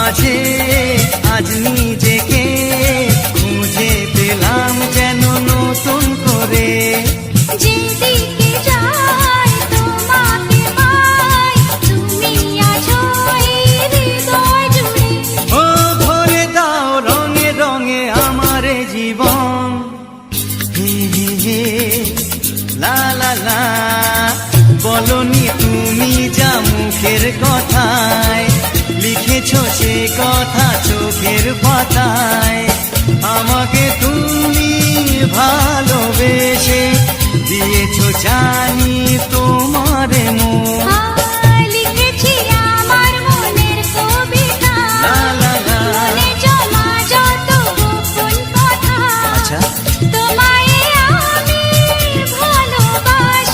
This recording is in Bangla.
মাঝে আজ নিজেকে খুঁজে পেলাম যেন নতুন করে। যেদিকে যাই তোমাকে পাই, তুমি আছো এই হৃদয় জুড়ে। ও ভরে দাও রঙে রঙে আমার জীবন। হে হে হে লা লা লা, বলনি তুমি যা মুখের কথায়, লিখেছো সে কথা চোখের পাতায়। আমাকে তুমি ভালোবেসে দিয়েছো জানি